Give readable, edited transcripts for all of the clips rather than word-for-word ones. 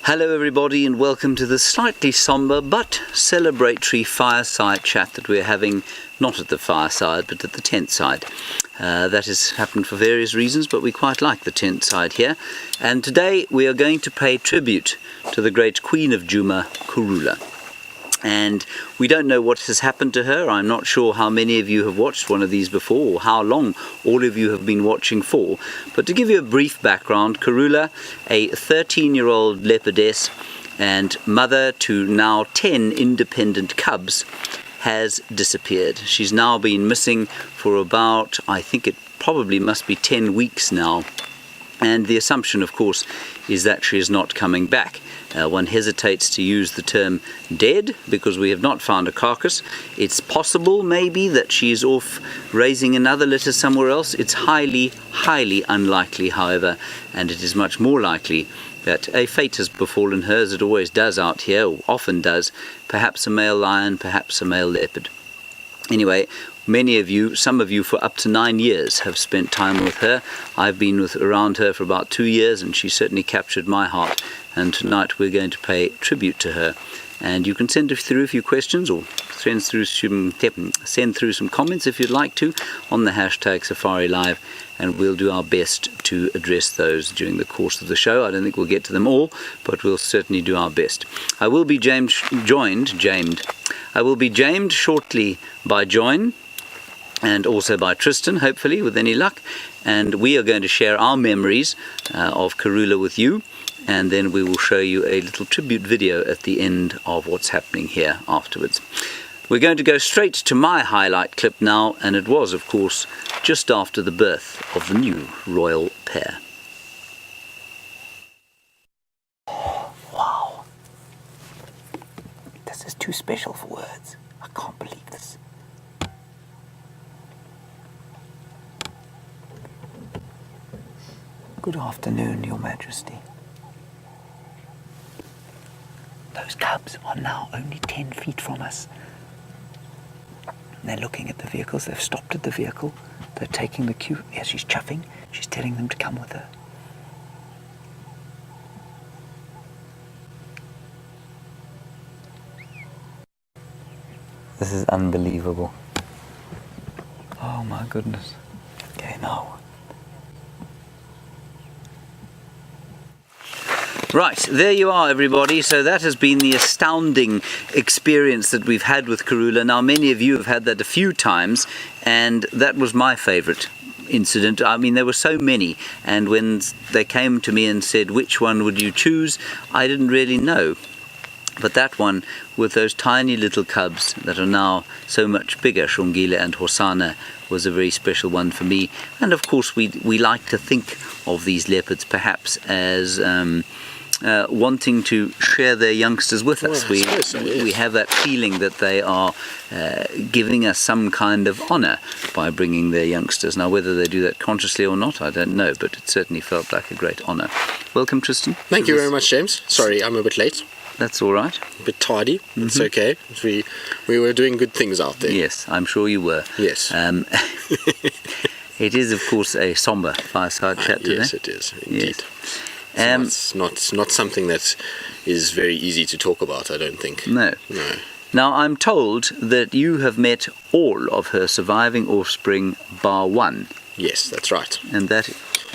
Hello everybody and welcome to the slightly somber but celebratory fireside chat that we're having, not at the fireside but at the tent side. That has happened for various reasons, but we quite like the tent side here. And today we are going to pay tribute to the great Queen of Djuma, Karula. And we don't know what has happened to her. I'm not sure how many of you have watched one of these before or how long all of you have been watching for. But to give you a brief background, Karula, a 13-year-old leopardess and mother to now 10 independent cubs, has disappeared. She's now been missing for about, I think it probably must be 10 weeks now. And the assumption, of course, is that she is not coming back. One hesitates to use the term dead because we have not found a carcass. It's possible maybe that she is off raising another litter somewhere else. It's highly, highly unlikely, however, and it is much more likely that a fate has befallen her, as it always does out here, or often does, perhaps a male lion, perhaps a male leopard. Anyway, many of you, some of you for up to 9 years have spent time with her. I've been around her for about 2 years and she certainly captured my heart. And tonight we're going to pay tribute to her. And you can send through a few questions or send through some comments if you'd like to on the hashtag Safari Live, and we'll do our best to address those during the course of the show. I don't think we'll get to them all, but we'll certainly do our best. I will be jamed shortly by Join, and also by Tristan, hopefully, with any luck. And we are going to share our memories of Karula with you, and then we will show you a little tribute video at the end of what's happening here afterwards. We're going to go straight to my highlight clip now, and it was, of course, just after the birth of the new royal pair. Oh, wow. This is too special for words. I can't believe this. Good afternoon, Your Majesty. Those cubs are now only 10 feet from us. They're looking at the vehicles. They've stopped at the vehicle. They're taking the cue. Yeah, she's chuffing. She's telling them to come with her. This is unbelievable. Oh my goodness. Okay, now. Right, there you are everybody. So that has been the astounding experience that we've had with Karula. Now many of you have had that a few times, and that was my favourite incident. I mean, there were so many, and when they came to me and said which one would you choose, I didn't really know. But that one with those tiny little cubs that are now so much bigger, Shongile and Hosana, was a very special one for me. And of course we like to think of these leopards perhaps as wanting to share their youngsters with us. We have that feeling that they are giving us some kind of honour by bringing their youngsters. Now whether they do that consciously or not, I don't know, but it certainly felt like a great honour. Welcome, Tristan. Thank you very much, James. Sorry, I'm a bit late. That's all right. A bit tardy. It's okay. We were doing good things out there. Yes, I'm sure you were. Yes. It is, of course, a somber fireside chat today. Yes, it is, indeed. Yes. It's not something that is very easy to talk about, I don't think. No. Now, I'm told that you have met all of her surviving offspring bar one. Yes, that's right. And that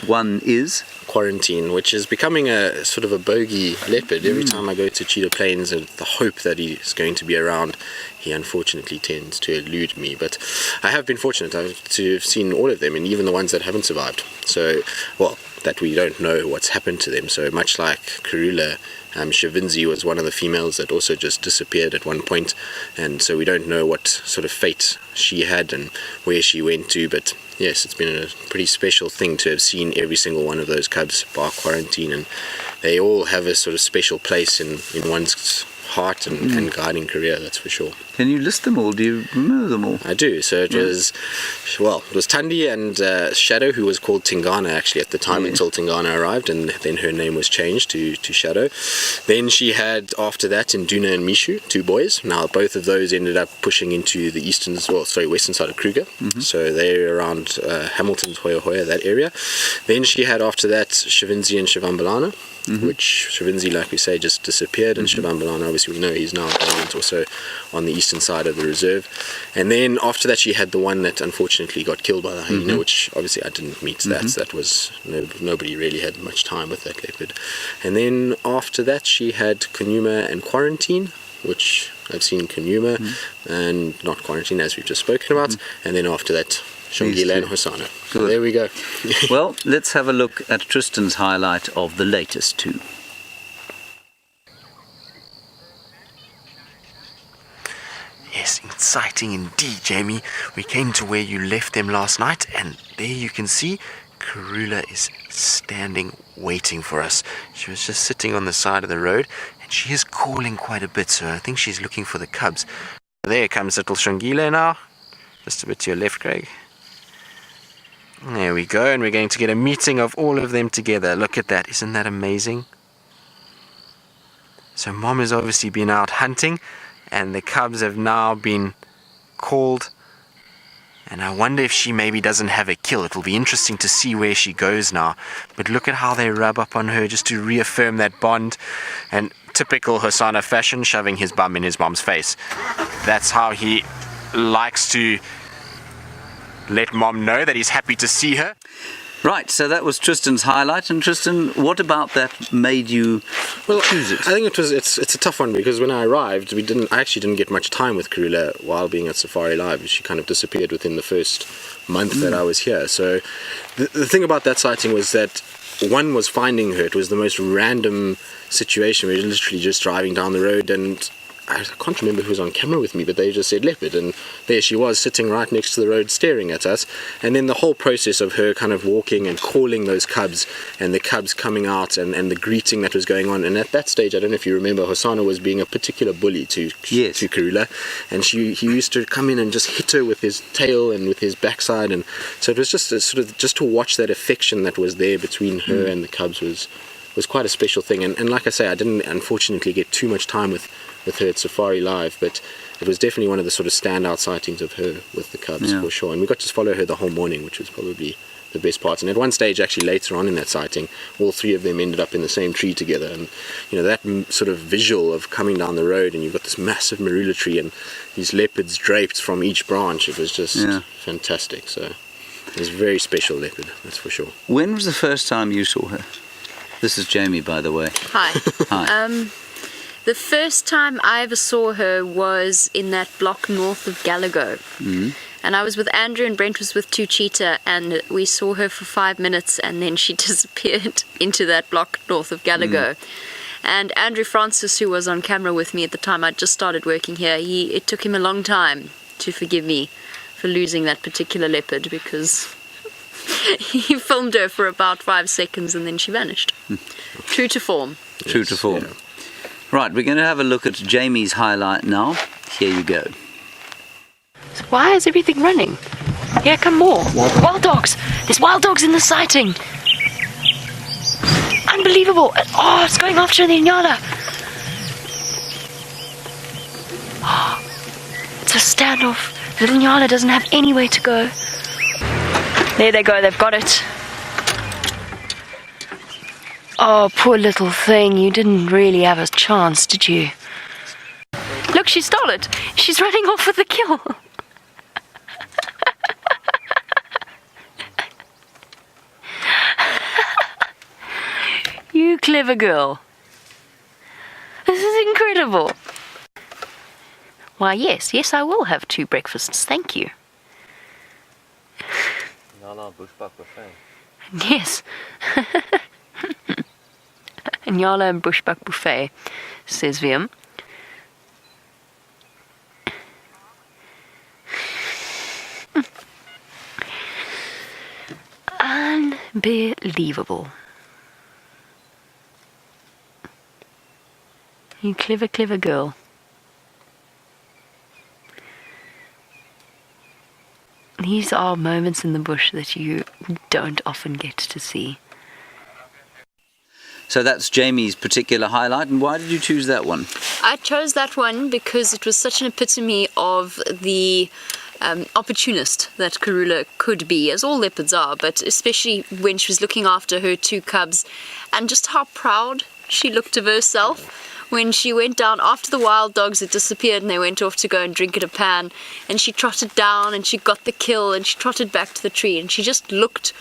one is? Quarantine, which is becoming a sort of a bogey leopard. Every time I go to Cheetah Plains and the hope that he's going to be around, he unfortunately tends to elude me. But I have been fortunate to have seen all of them, and even the ones that haven't survived. So, well, that we don't know what's happened to them. So much like Karula, Shavinzi was one of the females that also just disappeared at one point, and so we don't know what sort of fate she had and where she went to. But yes, it's been a pretty special thing to have seen every single one of those cubs bar quarantine, and they all have a sort of special place in one's heart and guiding career, that's for sure. Can you list them all? Do you remember them all? I do. So it was, well, it was Thandi and Shadow, who was called Tingana actually at the time until Tingana arrived, and then her name was changed to Shadow. Then she had, after that, Induna and Mishu, 2 boys. Now both of those ended up pushing into the western side of Kruger. So they're around Hamilton's, Hoya, that area. Then she had after that Shavinzi and Shivambalana. which Stravinsky, like we say, just disappeared, and Shivambalana, obviously we know he's now dominant also on the eastern side of the reserve. And then after that she had the one that unfortunately got killed by the hyena, which obviously I didn't meet that. That was, nobody really had much time with that leopard. And then after that she had Konuma and Quarantine, which I've seen Konuma and not Quarantine, as we've just spoken about. And then after that, Shongile and Hosana. So there we go. Well, let's have a look at Tristan's highlight of the latest two. Yes, exciting indeed, Jamie. We came to where you left them last night, and there you can see Karula is standing waiting for us. She was just sitting on the side of the road, and she is calling quite a bit, so I think she's looking for the cubs. There comes little Shongile now. Just a bit to your left, Craig. There we go, and we're going to get a meeting of all of them together. Look at that, isn't that amazing? So Mom has obviously been out hunting, and the cubs have now been called. And I wonder if she maybe doesn't have a kill. It will be interesting to see where she goes now. But look at how they rub up on her just to reaffirm that bond. And typical Hosana fashion, shoving his bum in his mom's face. That's how he likes to let Mom know that he's happy to see her. Right, so that was Tristan's highlight. And Tristan, what about that made you choose it? I think it's a tough one, because when I arrived, I actually didn't get much time with Karula while being at Safari Live. She kind of disappeared within the first month that I was here. So the thing about that sighting was that one was finding her. It was the most random situation. We were literally just driving down the road, and I can't remember who was on camera with me, but they just said leopard, and there she was sitting right next to the road staring at us. And then the whole process of her kind of walking and calling those cubs, and the cubs coming out, and the greeting that was going on. And at that stage, I don't know if you remember, Hosana was being a particular bully to Karula, and he used to come in and just hit her with his tail and with his backside. And so it was just just to watch that affection that was there between her and the cubs was quite a special thing. And like I say, I didn't unfortunately get too much time with her at Safari Live, but it was definitely one of the sort of standout sightings of her with the cubs, for sure. And we got to follow her the whole morning, which was probably the best part. And at one stage, actually later on in that sighting, all three of them ended up in the same tree together. And that sort of visual of coming down the road, and you've got this massive marula tree and these leopards draped from each branch, it was just fantastic. So it was a very special leopard, that's for sure. When was the first time you saw her? This is Jamie, by the way. Hi. Hi. The first time I ever saw her was in that block north of Gallagher. And I was with Andrew, and Brent was with Two Cheetah, and we saw her for 5 minutes, and then she disappeared into that block north of Gallagher. And Andrew Francis, who was on camera with me at the time, I just started working here, it took him a long time to forgive me for losing that particular leopard, because he filmed her for about 5 seconds and then she vanished. True to form. True to form. Yeah. Right, we're going to have a look at Jamie's highlight now. Here you go. So why is everything running? Here come more. Wild dogs! There's wild dogs in the sighting! Unbelievable! Oh, it's going after the Nyala! Oh, it's a standoff. Little Nyala doesn't have any way to go. There they go, they've got it. Oh, poor little thing, you didn't really have a chance, did you? Look, she stole it. She's running off with the kill. You clever girl. This is incredible. Why, yes, I will have 2 breakfasts, thank you. Yes. Nyala and bushbuck buffet, says Viam. Unbelievable. You clever, clever girl. These are moments in the bush that you don't often get to see. So that's Jamie's particular highlight, and why did you choose that one? I chose that one because it was such an epitome of the opportunist that Karula could be, as all leopards are, but especially when she was looking after her 2 cubs, and just how proud she looked of herself when she went down after the wild dogs had disappeared and they went off to go and drink at a pan, and she trotted down and she got the kill and she trotted back to the tree, and she just looked,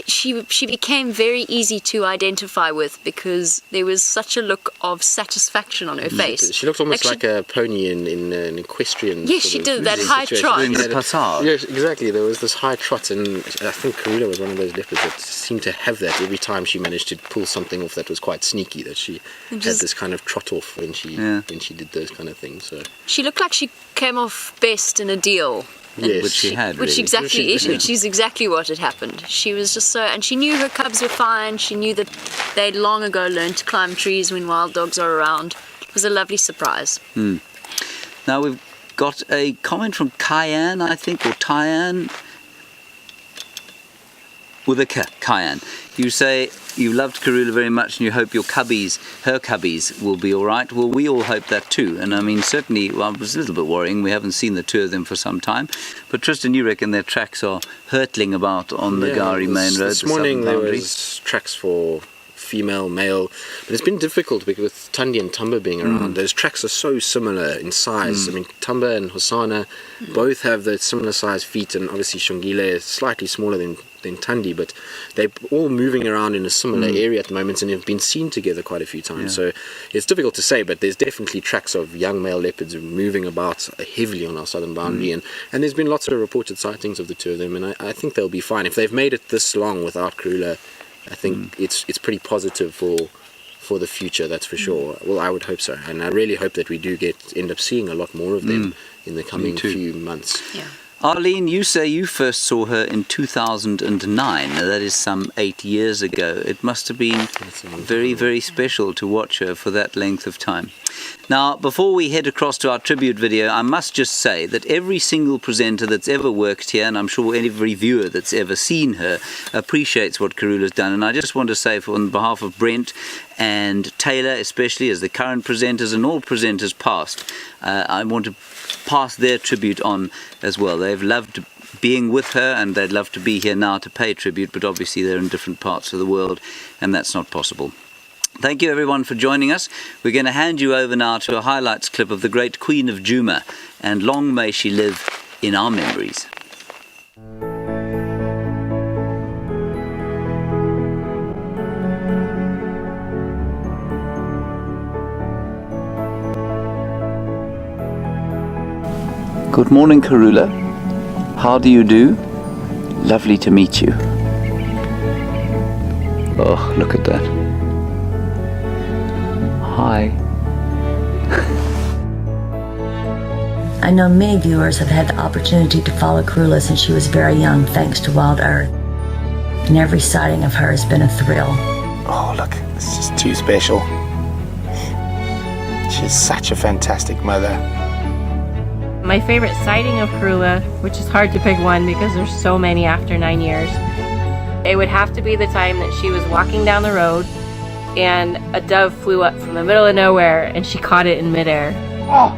she became very easy to identify with because there was such a look of satisfaction on her face. She looked almost like a pony in an equestrian. Yes, she did, that high trot. Doing the passage. Yes, exactly. There was this high trot, and I think Karula was one of those leopards that seemed to have that every time she managed to pull something off that was quite sneaky, that she had this kind of trot off when she did those kind of things. So she looked like she came off best in a deal. yes, Which she had, Which really. which is exactly what had happened. She was just so, and she knew her cubs were fine. She knew that they'd long ago learned to climb trees when wild dogs are around. It was a lovely surprise. Now we've got a comment from Kyan, I think, or Tyan, with a K, Kyan. You say you loved Karula very much and you hope her cubbies will be all right. Well, we all hope that too. And I mean, certainly, well, it was a little bit worrying. We haven't seen the 2 of them for some time. But Tristan, you reckon their tracks are hurtling about on the Gari main road? This morning there was tracks for female, male, but it's been difficult because with Tundi and Tumba being around, those tracks are so similar in size. I mean, Tumba and Hosana both have the similar size feet, and obviously Shongile is slightly smaller than Tundi, but they're all moving around in a similar area at the moment and have been seen together quite a few times. So it's difficult to say, but there's definitely tracks of young male leopards moving about heavily on our southern boundary, and there's been lots of reported sightings of the 2 of them, and I think they'll be fine. If they've made it this long without Karula, I think it's pretty positive for the future, that's for sure. Well, I would hope so, and I really hope that we do end up seeing a lot more of them in the coming few months. Yeah. Arlene, you say you first saw her in 2009. Now, that is some 8 years ago. It must have been very, very special to watch her for that length of time. Now, before we head across to our tribute video, I must just say that every single presenter that's ever worked here, and I'm sure every viewer that's ever seen her, appreciates what Karula's done. And I just want to say, on behalf of Brent and Taylor, especially as the current presenters and all presenters past, I want to pass their tribute on as well. They've loved being with her and they'd love to be here now to pay tribute, but obviously they're in different parts of the world and that's not possible. Thank you everyone for joining us. We're going to hand you over now to a highlights clip of the great Queen of Djuma, and long may she live in our memories. Good morning, Karula. How do you do? Lovely to meet you. Oh, look at that. Hi. I know many viewers have had the opportunity to follow Karula since she was very young, thanks to Wild Earth. And every sighting of her has been a thrill. Oh, look, it's just too special. She's such a fantastic mother. My favorite sighting of Karula, which is hard to pick one because there's so many after 9 years, it would have to be the time that she was walking down the road and a dove flew up from the middle of nowhere and she caught it in midair. Oh,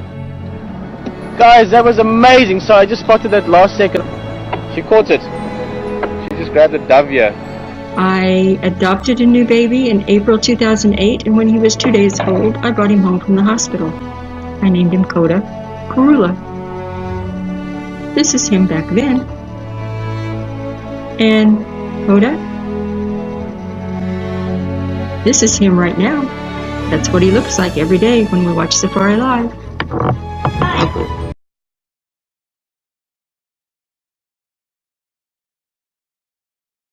guys, that was amazing. So I just spotted that last second. She caught it. She just grabbed a dove here. I adopted a new baby in April 2008, and when he was 2 days old, I brought him home from the hospital. I named him Karula. This is him back then. And Koda, this is him right now. That's what he looks like every day when we watch Safari Live.